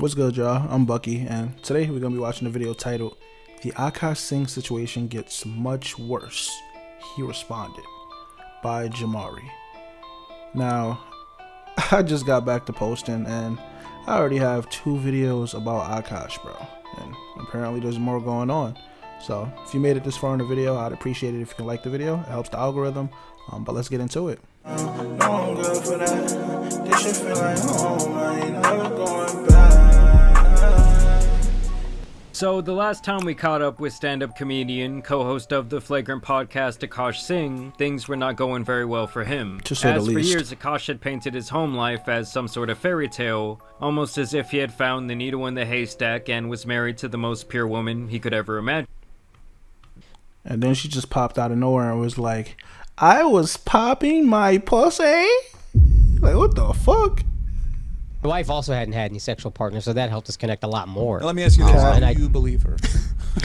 What's good, y'all? I'm Bucky, and today we're gonna be watching a video titled "The Akaash Singh Situation Gets Much Worse," he responded, by Jamari. Now, I just got back to posting, and I already have 2 videos about Akaash, bro, and apparently there's more going on. So if you made it this far in the video, I'd appreciate it if you can like the video. It helps the algorithm. But let's get into it. So the last time we caught up with stand-up comedian, co-host of the Flagrant podcast, Akaash Singh, things were not going very well for him. To say the least. For years, Akaash had painted his home life as some sort of fairy tale, almost as if he had found the needle in the haystack and was married to the most pure woman he could ever imagine. And then she just popped out of nowhere and was like, "I was popping my pussy." Like, what the fuck? My wife also hadn't had any sexual partners, so that helped us connect a lot more. Now, let me ask you this: do you believe her?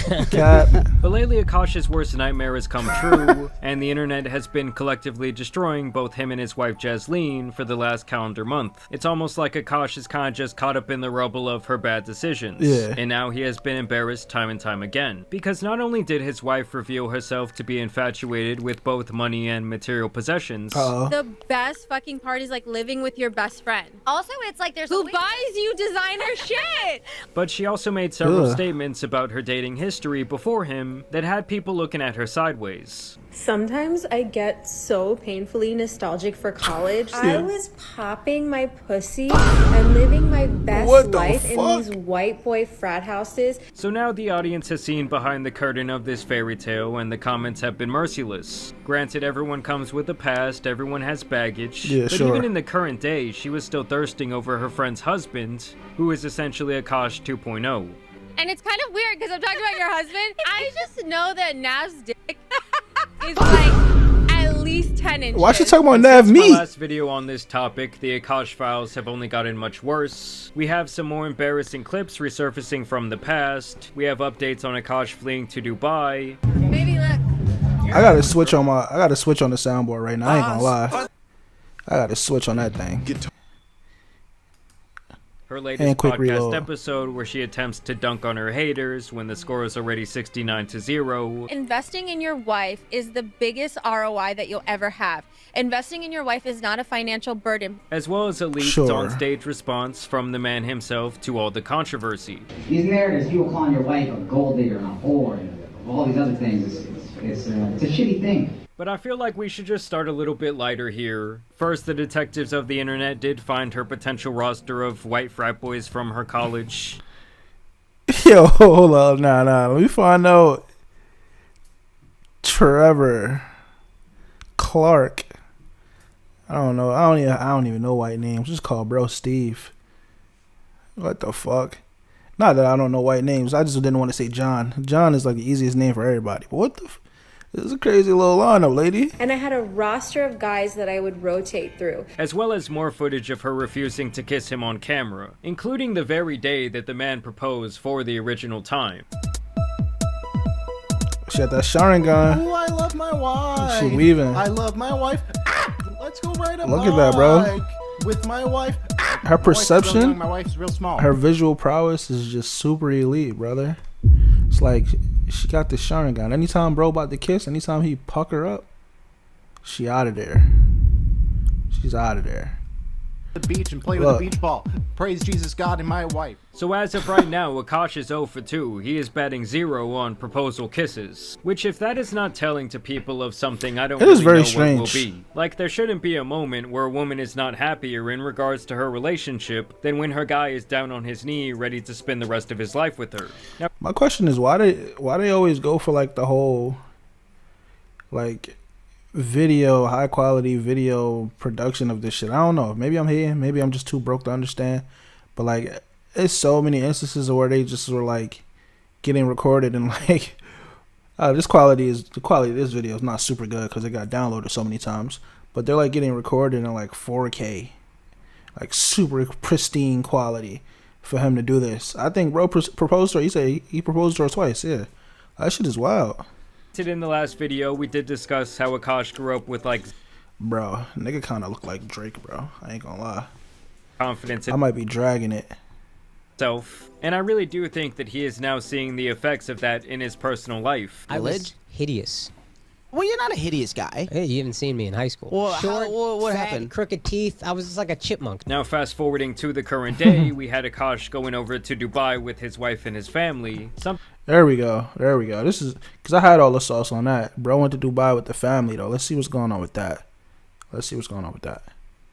But lately, Akaash's worst nightmare has come true, and the internet has been collectively destroying both him and his wife Jasleen for the last calendar month. It's almost like Akaash is kind of just caught up in the rubble of her bad decisions, and now he has been embarrassed time and time again. Because not only did his wife reveal herself to be infatuated with both money and material possessions, the best fucking part is like living with your best friend. Also, it's like there's who buys you designer shit. But she also made several statements about her dating history before him that had people looking at her sideways. Sometimes I get so painfully nostalgic for college. I was popping my pussy and living my best life in these white boy frat houses. So now the audience has seen behind the curtain of this fairy tale, and the comments have been merciless. Granted, everyone comes with a past, everyone has baggage, but even in the current day, she was still thirsting over her friend's husband, who is essentially Akaash 2.0. And it's kind of weird because I'm talking about your husband. I just know that Nav's dick is like at least 10 inches. Why she talking about Nav Since me? my last video on this topic, the Akaash files have only gotten much worse. We have some more embarrassing clips resurfacing from the past. We have updates on Akaash fleeing to Dubai. Baby, look. I gotta switch on the soundboard right now. I ain't gonna lie. I gotta switch on that thing. Her latest podcast episode where she attempts to dunk on her haters when the score is already 69-0. Investing in your wife is the biggest ROI that you'll ever have. Investing in your wife is not a financial burden. As well as a leaked on-stage response from the man himself to all the controversy. These narratives, people calling your wife a gold digger and a whore and all these other things, it's a shitty thing. But I feel like we should just start a little bit lighter here. First, the detectives of the internet did find her potential roster of white frat boys from her college. Yo, hold on, nah. Let me find out. Trevor Clark. I don't know. I don't even know white names. Just call bro Steve. What the fuck? Not that I don't know white names. I just didn't want to say John. John is like the easiest name for everybody. But what the this is a crazy little lineup, lady. And I had a roster of guys that I would rotate through. As well as more footage of her refusing to kiss him on camera, including the very day that the man proposed for the original time. She had that Sharingan. Oh, I love my wife. She weaving. I love my wife. Let's go right up. Look at that, bro. With my wife. Her perception, my wife's real small. Her visual prowess is just super elite, brother. It's like she got the Sharingan. Anytime bro about to kiss, anytime he pucker up, she out of there. She's out of there. The beach and play with a beach ball. Praise Jesus God and my wife. So as of right now, Akaash is 0 for 2. He is batting 0 on proposal kisses. Which, if that is not telling to people of something, I don't really know what will be. Like, there shouldn't be a moment where a woman is not happier in regards to her relationship than when her guy is down on his knee ready to spend the rest of his life with her. Now, my question is, why they always go for like the whole like video, high quality video production of this shit? I don't know. Maybe I'm hating. Maybe I'm just too broke to understand. But like, it's so many instances where they just were like getting recorded and like the quality of this video is not super good because it got downloaded so many times. But they're like getting recorded in like 4K, like super pristine quality for him to do this. I think bro proposed to her. He said he proposed to her twice. Yeah, that shit is wild. In the last video, we did discuss how Akaash grew up with like... Bro, nigga kind of look like Drake, bro. I ain't gonna lie. Confidence. I might be dragging it. And I really do think that he is now seeing the effects of that in his personal life. I was hideous. Well, you're not a hideous guy. Hey, you haven't seen me in high school. Well, Short, what fat, happened? crooked teeth. I was just like a chipmunk. Now, fast forwarding to the current day, we had Akaash going over to Dubai with his wife and his family. There we go. This is because I had all the sauce on that. Bro went to Dubai with the family though. Let's see what's going on with that.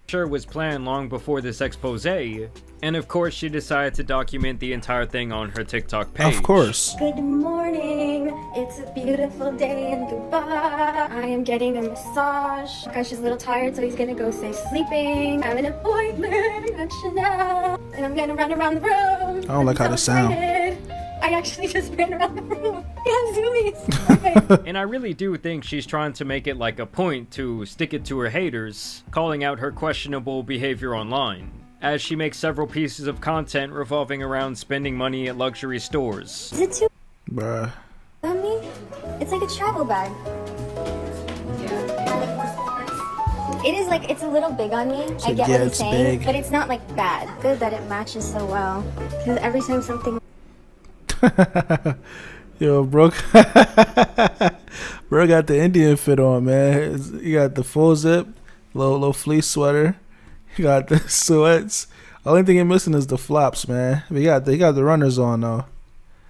Sure was planned long before this expose, and of course she decided to document the entire thing on her TikTok page. Of course. Good morning. It's a beautiful day in Dubai. I am getting a massage. Akash is a little tired, so he's gonna go stay sleeping. I have an appointment at Chanel, and I'm gonna run around the room. I don't like how this sound. I actually just ran around the room. Yeah, zoomies. And I really do think she's trying to make it like a point to stick it to her haters, calling out her questionable behavior online, as she makes several pieces of content revolving around spending money at luxury stores. Is it too Bruh. on me? It's like a travel bag. It is like, it's a little big on me. I get what he's saying, big. but it's not like bad. Good that it matches so well. Because every time something Yo, bro. Bro got the Indian fit on, man. He got the full zip, little fleece sweater. He got the sweats. Only thing he missing is the flops, man. But he got the runners on though.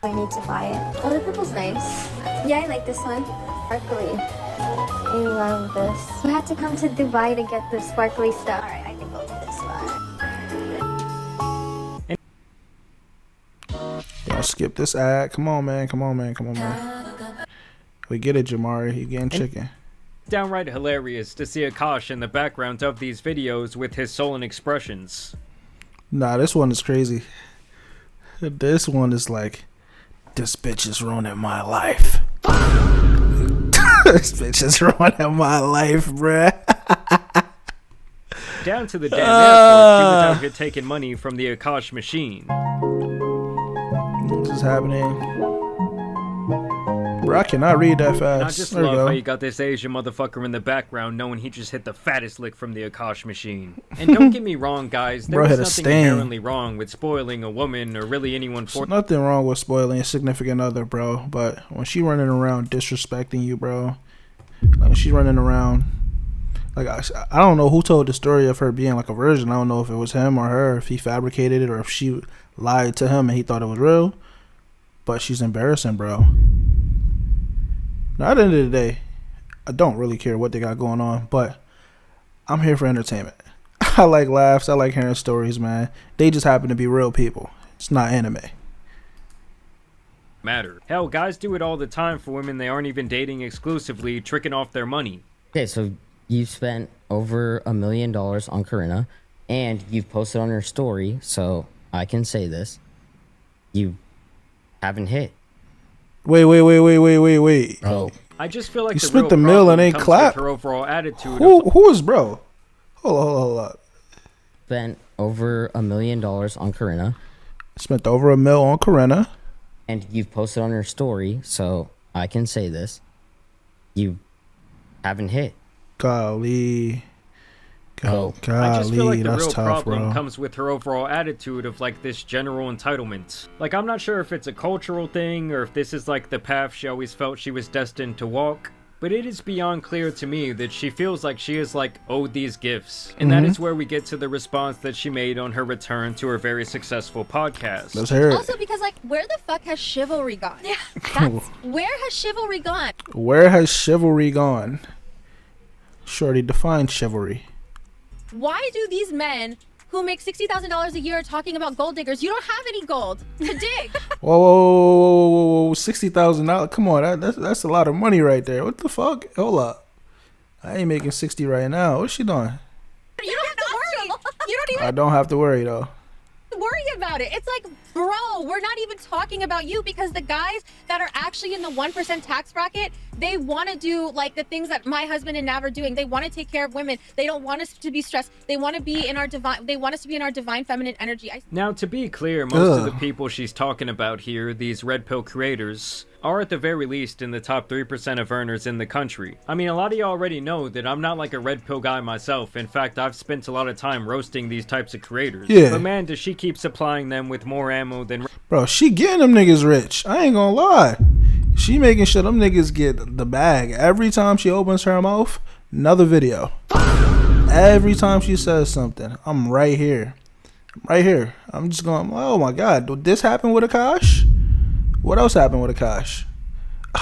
I need to buy it. Oh, the purple's nice. Yeah, I like this one. Sparkly. I love this. We had to come to Dubai to get the sparkly stuff. Alright, I think I'll do this one. Y'all skip this ad. Come on, man. We get it, Jamari. You getting chicken. Downright hilarious to see Akaash in the background of these videos with his sullen expressions. Nah, this one is crazy. This one is like, this bitch is ruining my life. This bitch is ruining my life, bruh. Down to the damn airport, she was out here taking money from the Akaash machine. What's happening? Bro, I cannot read that fast. And I just love how you got this Asian motherfucker in the background knowing he just hit the fattest lick from the Akaash machine. And don't get me wrong, guys, there was nothing inherently wrong with spoiling a woman or really anyone for— There's nothing wrong with spoiling a significant other, bro. But when she running around disrespecting you, bro, like when she's running around, like I don't know who told the story of her being like a virgin. I don't know if it was him or her, if he fabricated it or if she lied to him and he thought it was real. But she's embarrassing, bro. Now, at the end of the day, I don't really care what they got going on, but I'm here for entertainment. I like laughs. I like hearing stories, man. They just happen to be real people. It's not anime. matter. Hell, guys do it all the time for women they aren't even dating exclusively, tricking off their money. Okay, so you've spent over $1 million on Corinna, and you've posted on her story, so I can say this. You haven't hit. Wait. Oh. I just feel like you the spent real the mill and ain't comes clap. with her overall attitude. Who is bro? Hold up. Spent over $1 million on Corinna. Spent over $1 million on Corinna. And you've posted on her story, so I can say this. You haven't hit. Golly. Oh. I just feel like the that's real tough, problem bro. comes with her overall attitude of like this general entitlement. Like, I'm not sure if it's a cultural thing or if this is like the path she always felt she was destined to walk, but it is beyond clear to me that she feels like she is like owed these gifts. And that is where we get to the response that she made on her return to her very successful podcast. Let's hear it. Also, because like, where the fuck has chivalry gone? Yeah, that's where has chivalry gone? Where has chivalry gone? Shorty, define chivalry. Why do these men who make $60,000 a year talking about gold diggers? You don't have any gold to dig. Whoa, $60,000. Come on, that's a lot of money right there. What the fuck? Hold up. I ain't making 60 right now. What's she doing? You don't have to worry. You don't even I don't have to worry though. worry about it. It's like, bro, we're not even talking about you, because the guys that are actually in the 1% tax bracket, they want to do like the things that my husband and Nav are doing. They want to take care of women. They don't want us to be stressed. They want to be in our divine. They want us to be in our divine feminine energy. Now, to be clear, most of the people she's talking about here, these red pill creators, are at the very least in the top 3% of earners in the country. I mean, a lot of you already know that I'm not like a red pill guy myself. In fact, I've spent a lot of time roasting these types of creators. Yeah. But man, does she keep supplying them with more ammo than... Bro, she getting them niggas rich. I ain't gonna lie. She making sure them niggas get the bag. Every time she opens her mouth, another video. Every time she says something, I'm right here. Right here. I'm just going, oh my God, did this happen with Akaash? What else happened with Akaash?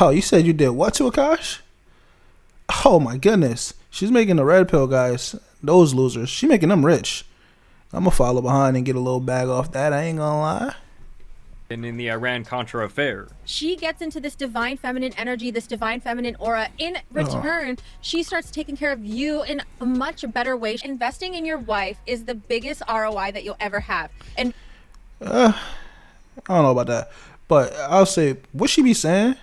Oh, you said you did what to Akaash? Oh my goodness. She's making the red pill guys, those losers, she making them rich. I'm gonna follow behind and get a little bag off that, I ain't gonna lie. And in the Iran-Contra affair. She gets into this divine feminine energy, this divine feminine aura. In return, she starts taking care of you in a much better way. Investing in your wife is the biggest ROI that you'll ever have. And I don't know about that, but I'll say what she be saying.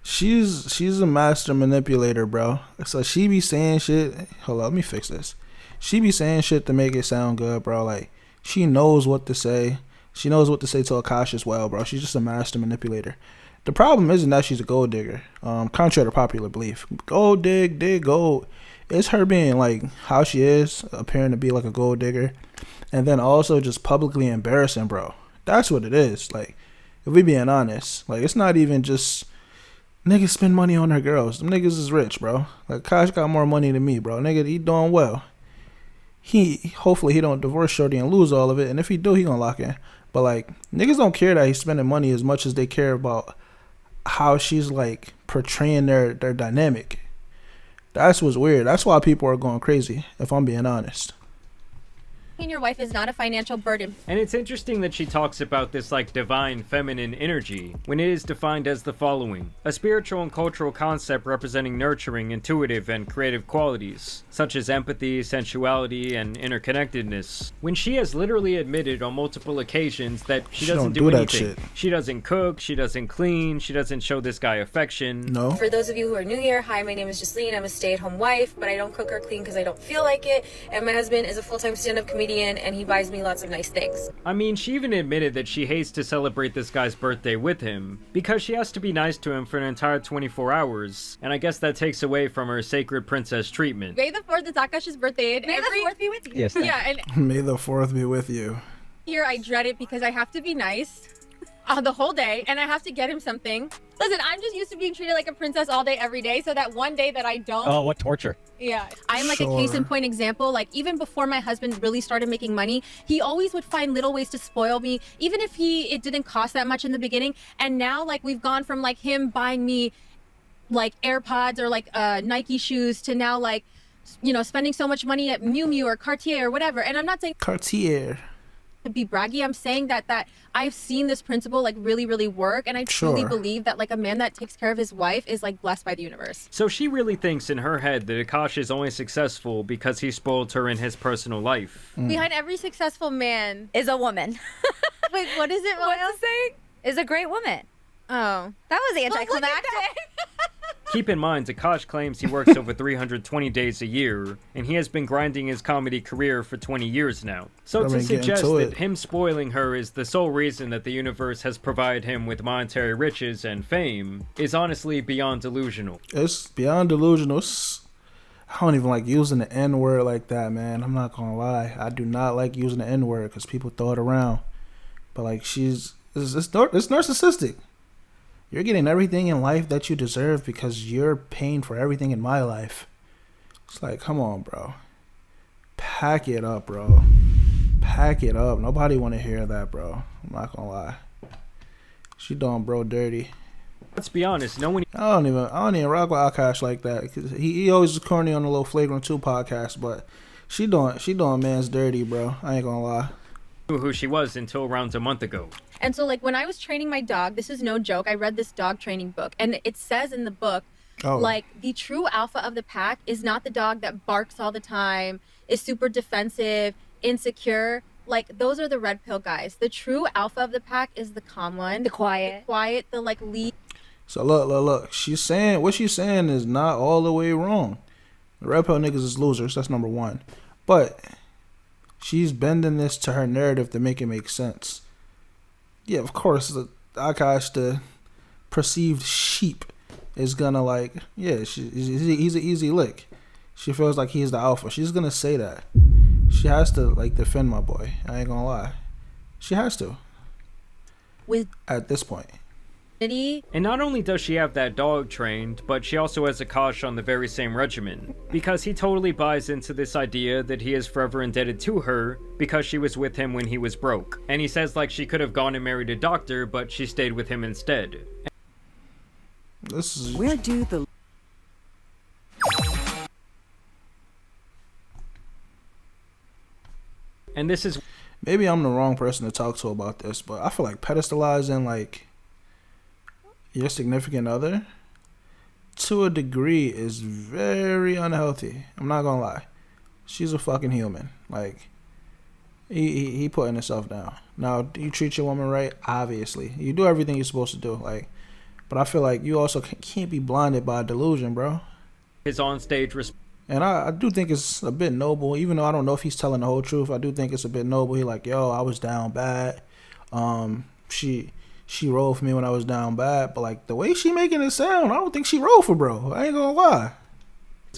She's a master manipulator, bro. So she be saying shit. Hold on, let me fix this. She be saying shit to make it sound good, bro. Like she knows what to say. She knows what to say to Akaash as well, bro. She's just a master manipulator. The problem isn't that she's a gold digger. Contrary to popular belief, gold dig gold. It's her being like how she is, appearing to be like a gold digger, and then also just publicly embarrassing, bro. That's what it is. Like, if we being honest, like it's not even just niggas spend money on her girls. Them niggas is rich, bro. Like Akash got more money than me, bro. Nigga, he doing well. Hopefully he don't divorce Shorty and lose all of it, and if he do, he gonna lock in. But like niggas don't care that he's spending money as much as they care about how she's like portraying their dynamic. That's what's weird. That's why people are going crazy, if I'm being honest. your wife is not a financial burden. And it's interesting that she talks about this like divine feminine energy when it is defined as the following: a spiritual and cultural concept representing nurturing, intuitive, and creative qualities, such as empathy, sensuality, and interconnectedness. When she has literally admitted on multiple occasions that she doesn't do anything. She doesn't cook, she doesn't clean, she doesn't show this guy affection. No. For those of you who are new here, hi, my name is Jasleen. I'm a stay-at-home wife, but I don't cook or clean because I don't feel like it. And my husband is a full-time stand-up comedian, and he buys me lots of nice things. I mean, she even admitted that she hates to celebrate this guy's birthday with him because she has to be nice to him for an entire 24 hours, and I guess that takes away from her sacred princess treatment. May the 4th is Akaash's birthday. May the 4th be with you. Yes. Yeah, and May the 4th be with you. here I dread it because I have to be nice the whole day, and I have to get him something. Listen, I'm just used to being treated like a princess all day, every day, so that one day that I don't... Oh, what torture. Yeah. I'm like a case in point example. Like, even before my husband really started making money, he always would find little ways to spoil me, even if it didn't cost that much in the beginning. And now, like, we've gone from, like, him buying me, like, AirPods or, like, Nike shoes to now, like, you know, spending so much money at Miu Miu or Cartier or whatever. And I'm not saying... Cartier. To be braggy, I'm saying that I've seen this principle like really work, and I truly believe that like a man that takes care of his wife is like blessed by the universe. So she really thinks in her head that Akaash is only successful because he spoiled her in his personal life. Behind every successful man Is a woman. wait, what is it? What's the saying? Is a great woman. Oh, That was anticlimactic. Keep in mind, Akaash claims he works over 320 days a year, and he has been grinding his comedy career for 20 years now. So to suggest that him spoiling her is the sole reason that the universe has provided him with monetary riches and fame is honestly beyond delusional. It's beyond delusional. I don't even like using the N-word like that, man. I'm not gonna lie. I do not like using the N-word because people throw it around. But like it's narcissistic. You're getting everything in life that you deserve because you're paying for everything in my life. It's like, come on, bro. Pack it up, bro. Pack it up. Nobody want to hear that, bro. I'm not gonna lie. She doing bro dirty. Let's be honest, no one... I don't even rock with Akaash like that. Cause he always is corny on the little Flagrant 2 podcast, but she doing man's dirty, bro. I ain't gonna lie. Knew who she was until around a month ago. And so like when I was training my dog, this is no joke, I read this dog training book, and it says in the book, like the true alpha of the pack is not the dog that barks all the time, is super defensive, insecure. Like those are the red pill guys. The true alpha of the pack is the calm one, the quiet, the like lead. So look. She's saying what she's saying is not all the way wrong. The red pill niggas is losers. That's number one. But she's bending this to her narrative to make it make sense. Yeah, of course, Akaash, perceived sheep is gonna like, yeah, he's an easy lick. She feels like he's the alpha. She's gonna say that. She has to like defend my boy. I ain't gonna lie. She has to. At this point. And not only does she have that dog trained, but she also has Akaash on the very same regimen. Because he totally buys into this idea that he is forever indebted to her because she was with him when he was broke. And he says like she could have gone and married a doctor, but she stayed with him instead. Where do the... And this is... Maybe I'm the wrong person to talk to about this, but I feel like pedestalizing like your significant other to a degree is very unhealthy. I'm not gonna lie. She's a fucking human. Like he putting himself down. Now, you treat your woman right, obviously. You do everything you're supposed to do. Like, but I feel like you also can't be blinded by delusion, bro. His onstage and I do think it's a bit noble, even though I don't know if he's telling the whole truth. I do think it's a bit noble. He like, yo, I was down bad. She rolled for me when I was down bad, but like the way she making it sound, I don't think she rolled for bro. I ain't gonna lie.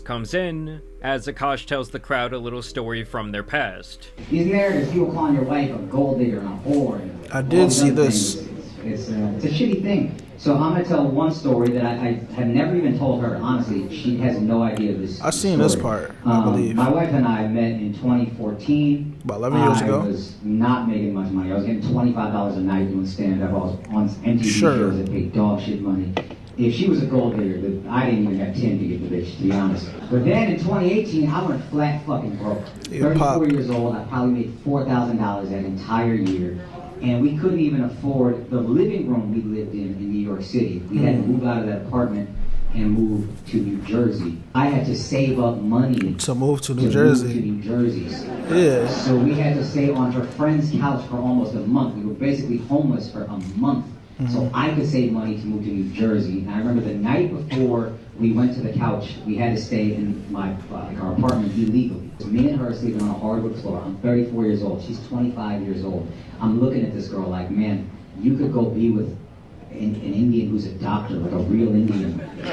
Comes in as Akaash tells the crowd a little story from their past. These narratives, people calling your wife a gold digger and a whore. And I did see this. It's a shitty thing. So I'm gonna tell one story that I have never even told her. Honestly, she has no idea of this. I seen this part. I believe my wife and I met in 2014. About 11 years ago. I was not making much money. I was getting $25 a night doing stand-up. I was on MTV shows that paid dog shit money. If she was a gold digger, I didn't even have 10 to get the bitch, to be honest. But then in 2018, I went flat fucking broke. 34 years old, I probably made $4,000 that entire year. And we couldn't even afford the living room we lived in New York City. We had to move out of that apartment and move to New Jersey. I had to save up money to move to New Jersey. Yeah. So we had to stay on her friend's couch for almost a month. We were basically homeless for a month. So I could save money to move to New Jersey. And I remember the night before we went to the couch, we had to stay in our apartment illegally. So me and her are sleeping on a hardwood floor. I'm 34 years old. She's 25 years old. I'm looking at this girl like, man, you could go be with an Indian who's a doctor, like a real Indian. You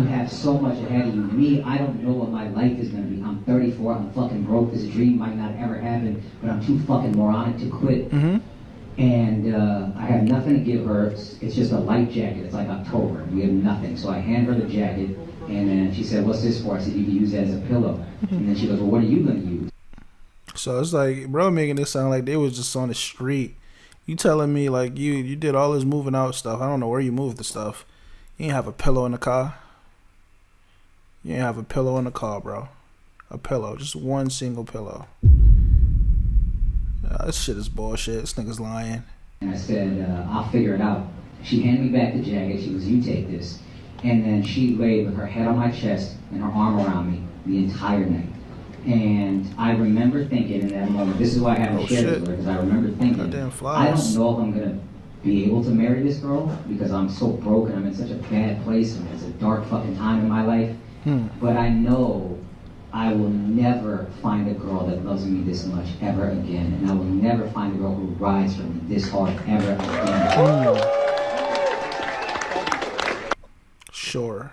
have so much ahead of you. Me, I don't know what my life is going to be. I'm 34. I'm fucking broke. This dream might not ever happen, but I'm too fucking moronic to quit. And I have nothing to give her. It's just a light jacket. It's like October. We have nothing. So I hand her the jacket, and then she said, what's this for? I said, you can use that as a pillow. And then she goes, well, what are you going to use? So it's like, bro, making it sound like they was just on the street. You telling me, like, you did all this moving out stuff. I don't know where you moved the stuff. You ain't have a pillow in the car. You ain't have a pillow in the car, bro. A pillow. Just one single pillow. This shit is bullshit. This nigga's lying. And I said, I'll figure it out. She handed me back the jacket. She goes, you take this. And then she laid with her head on my chest and her arm around me the entire night. And I remember thinking in that moment, this is why I haven't shared this with her, because I remember thinking, I don't know if I'm going to be able to marry this girl, because I'm so broke and I'm in such a bad place and it's a dark fucking time in my life. But I know I will never find a girl that loves me this much ever again. And I will never find a girl who rides for me this hard ever again. Sure.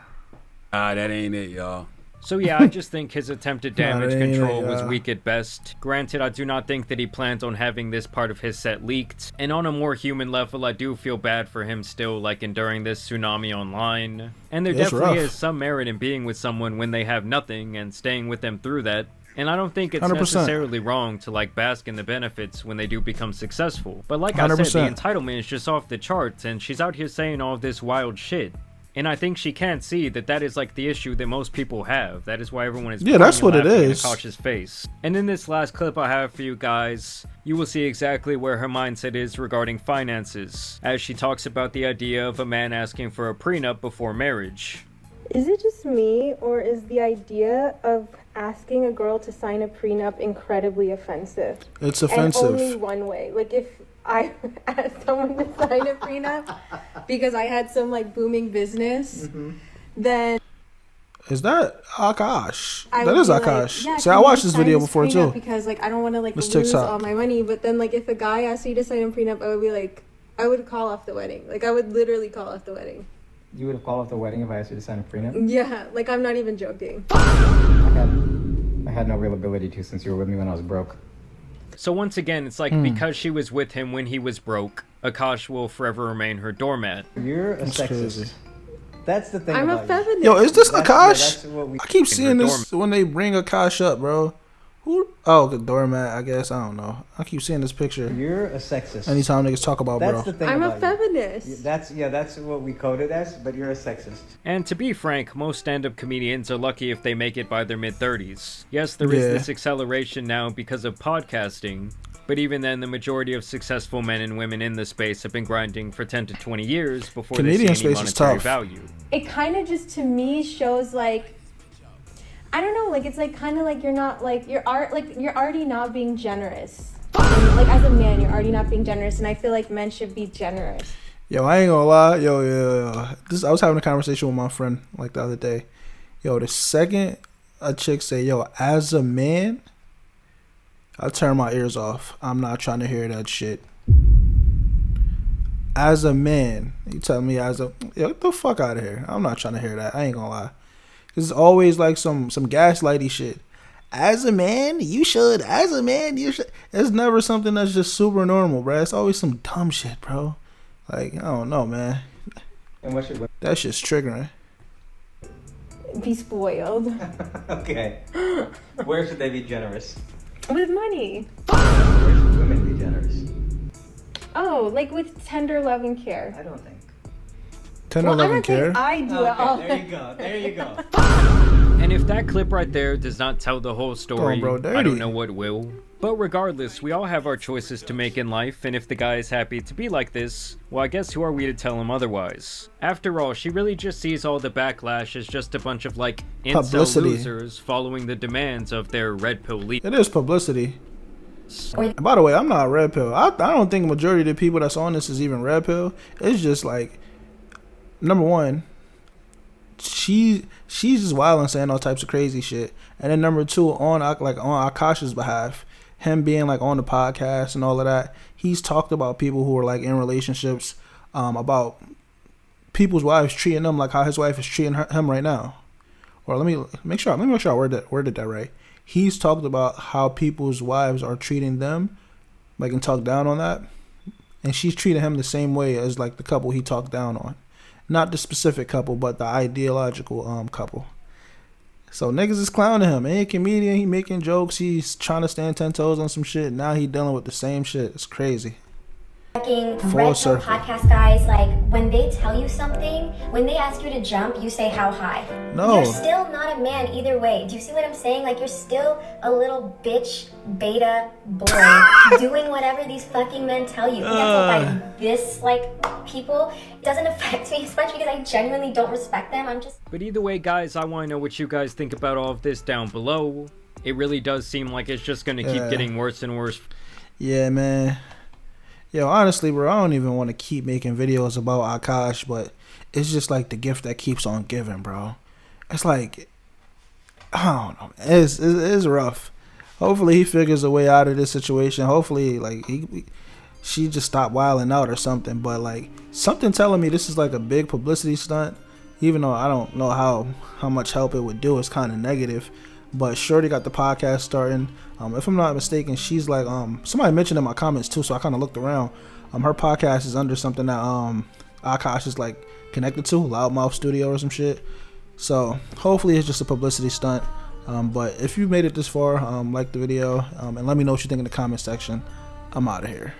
That ain't it, y'all. So yeah, I just think his attempted damage control was weak at best. Granted, I do not think that he plans on having this part of his set leaked. And on a more human level, I do feel bad for him still, like enduring this tsunami online. And there definitely is some merit in being with someone when they have nothing and staying with them through that. And I don't think it's 100%. Necessarily wrong to like bask in the benefits when they do become successful. But like I said, the entitlement is just off the charts, and she's out here saying all this wild shit. And I think she can't see that that is like the issue that most people have. That is why everyone is that's what it is. In Akaash's face. And in this last clip I have for you guys, you will see exactly where her mindset is regarding finances, as she talks about the idea of a man asking for a prenup before marriage. Is it just me, or is the idea of asking a girl to sign a prenup incredibly offensive? It's offensive. And only one way. Like, if I asked someone to sign a prenup because I had some, like, booming business, then... Is that Akaash? That is Akaash. Like, See, I watched this video before, too. Because, like, I don't want to, like, lose all my money. But then, like, if a guy asked you to sign a prenup, I would be like, I would call off the wedding. Like, I would literally call off the wedding. You would have called off the wedding if I asked you to sign a prenup? Yeah, like, I'm not even joking. I had no real ability to, since you were with me when I was broke. So once again, it's like because she was with him when he was broke, Akaash will forever remain her doormat. You're a sexist. Crazy. That's the thing. I'm a feminist. Yo, is this Akaash? Yeah, I keep seeing this when they bring Akaash up, bro. Who? Oh, the doormat. I guess I don't know. I keep seeing this picture. You're a sexist. Anytime niggas talk about, that's bro. The thing I'm a you. feminist. That's what we coded as, but you're a sexist. And to be frank, most stand-up comedians are lucky if they make it by their mid-30s. Yes, there is this acceleration now because of podcasting, but even then, the majority of successful men and women in the space have been grinding for 10 to 20 years before Canadian they see any space is monetary tough. value. It kind of just, to me, shows like, I don't know, like, it's like kind of like you're not, like, you're already not being generous. And, like, as a man, you're already not being generous, and I feel like men should be generous. Yo, I ain't gonna lie. Yo. I was having a conversation with my friend, like, the other day. Yo, the second a chick say, yo, as a man, I turn my ears off. I'm not trying to hear that shit. As a man, you tell me yo, get the fuck out of here. I'm not trying to hear that. I ain't gonna lie. It's always like some gaslighty shit. As a man, you should. As a man, you should. It's never something that's just super normal, bro. It's always some dumb shit, bro. Like, I don't know, man. And what should that shit's triggering. Be spoiled. Okay. Where should they be generous? With money. Where should women be generous? Oh, like with tender love and care. I don't think. Tender love and care? I do it all. There you go. And if that clip right there does not tell the whole story, Oh, bro, dirty. I don't know what will. But regardless, we all have our choices to make in life, and if the guy is happy to be like this, well, I guess who are we to tell him otherwise? After all, she really just sees all the backlash as just a bunch of, like, incel Publicity. losers following the demands of their red pill leader. It is publicity. And by the way, I'm not red pill. I don't think the majority of the people that's on this is even red pill. It's just like, number one, she's just wild and saying all types of crazy shit. And then number two, on Akaash's behalf, him being like on the podcast and all of that, he's talked about people who are like in relationships, about people's wives treating them like how his wife is treating him right now. Or let me make sure I worded that right. He's talked about how people's wives are treating them, like, and talk down on that, and she's treating him the same way as like the couple he talked down on. Not the specific couple, but the ideological couple. So niggas is clowning him. He a comedian. He making jokes. He's trying to stand 10 toes on some shit. Now he dealing with the same shit. It's crazy. Fucking Full red pill circle. podcast guys, like, when they tell you something, when they ask you to jump, you say how high. No. You're still not a man either way. Do you see what I'm saying? Like, you're still a little bitch beta boy doing whatever these fucking men tell you. And that's why this, like, people, it doesn't affect me as much because I genuinely don't respect them. I'm just... But either way, guys, I want to know what you guys think about all of this down below. It really does seem like it's just going to keep getting worse and worse. Yeah, man. Yo, honestly, bro, I don't even want to keep making videos about Akaash, but it's just like the gift that keeps on giving, bro. It's like, I don't know, it's rough. Hopefully he figures a way out of this situation. Hopefully, like, she just stopped wilding out or something. But like, something telling me this is like a big publicity stunt. Even though I don't know how much help it would do, it's kind of negative. But Shorty got the podcast starting. If I'm not mistaken, she's like, somebody mentioned in my comments too, so I kind of looked around. Her podcast is under something that Akaash is like connected to, Loudmouth Studio or some shit. So hopefully it's just a publicity stunt. But if you made it this far, like the video, and let me know what you think in the comment section. I'm out of here.